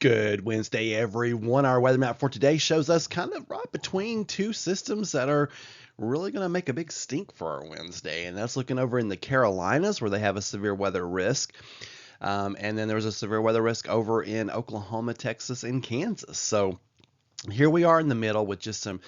Good Wednesday, everyone. Our weather map for today shows us kind of right between two systems that are really going to make a big stink for our Wednesday. And that's looking over in the Carolinas where they have a severe weather risk. And then there's a severe weather risk over in Oklahoma, Texas, and Kansas. So here we are in the middle with just some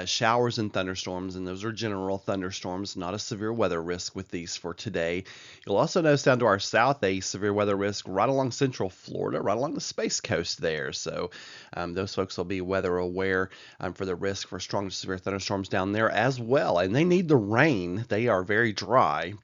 showers and thunderstorms, and those are general thunderstorms, not a severe weather risk with these for today. You'll also notice down to our south a severe weather risk right along central Florida, right along the Space Coast there. So those folks will be weather aware for the risk for strong to severe thunderstorms down there as well. And they need the rain. They are very dry,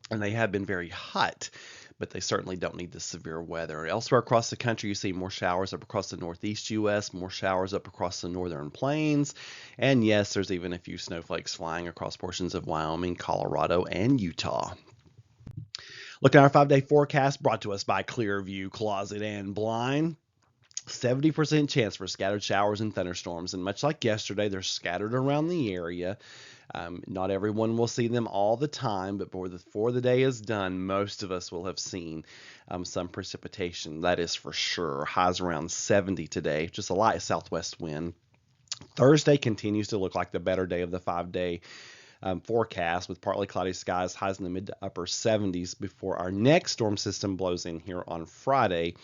and they have been very hot, but they certainly don't need the severe weather. Elsewhere across the country, you see more showers up across the northeast U.S., more showers up across the northern plains, and yes, there's even a few snowflakes flying across portions of Wyoming, Colorado, and Utah. Looking at our 5-day forecast brought to us by Clearview Closet and Blind. 70% chance for scattered showers and thunderstorms, and much like yesterday, they're scattered around the area. Not everyone will see them all the time, but before the day is done, most of us will have seen some precipitation. That is for sure. Highs around 70 today, just a light southwest wind. Thursday continues to look like the better day of the 5-day forecast with partly cloudy skies, highs in the mid to upper 70s before our next storm system blows in here on Friday.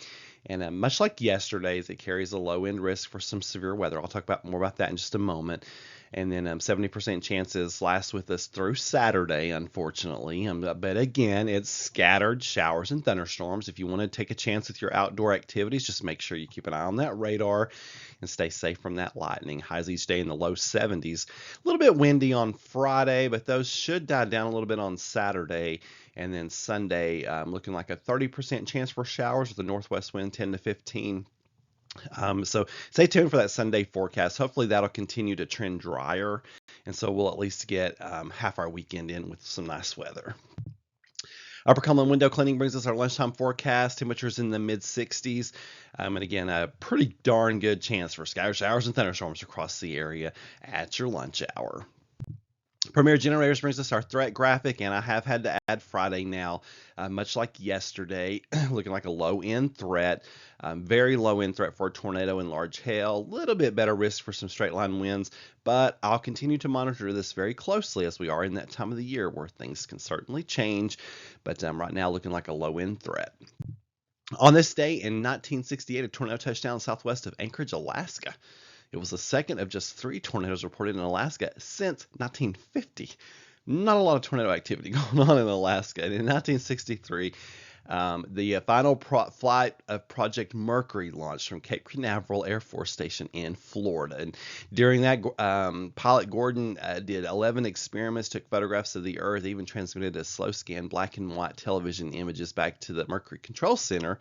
And much like yesterday's, it carries a low end risk for some severe weather. I'll talk more about that in just a moment. And then 70% chances last with us through Saturday, unfortunately. But again, it's scattered showers and thunderstorms. If you want to take a chance with your outdoor activities, just make sure you keep an eye on that radar and stay safe from that lightning. Highs each day in the low 70s. A little bit windy on Friday, but those should die down a little bit on Saturday. And then Sunday, looking like a 30% chance for showers with a northwest wind 10 to 15. So stay tuned for that Sunday forecast. Hopefully that'll continue to trend drier, and so we'll at least get half our weekend in with some nice weather. Upper Cumberland window cleaning brings us our lunchtime forecast. Temperatures in the mid 60s. And again, a pretty darn good chance for scattered showers and thunderstorms across the area at your lunch hour. Premier Generators brings us our threat graphic, and I have had to add Friday now, much like yesterday, looking like a low-end threat, very low-end threat for a tornado and large hail, a little bit better risk for some straight-line winds, but I'll continue to monitor this very closely as we are in that time of the year where things can certainly change, but right now looking like a low-end threat. On this day in 1968, a tornado touched down southwest of Anchorage, Alaska. It was the second of just 3 tornadoes reported in Alaska since 1950. Not a lot of tornado activity going on in Alaska. And in 1963, the final flight of Project Mercury launched from Cape Canaveral Air Force Station in Florida. And during that, pilot Gordon did 11 experiments, took photographs of the Earth, even transmitted a slow scan black and white television images back to the Mercury Control Center,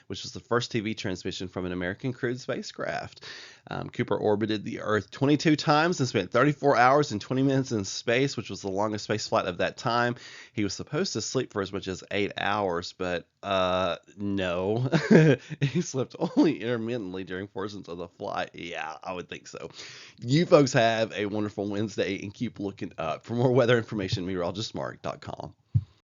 which was the first TV transmission from an American crewed spacecraft. Cooper orbited the Earth 22 times and spent 34 hours and 20 minutes in space, which was the longest space flight of that time. He was supposed to sleep for as much as 8 hours, but no. He slept only intermittently during portions of the flight. Yeah, I would think so. You folks have a wonderful Wednesday and keep looking up. For more weather information, meteorologistmark.com.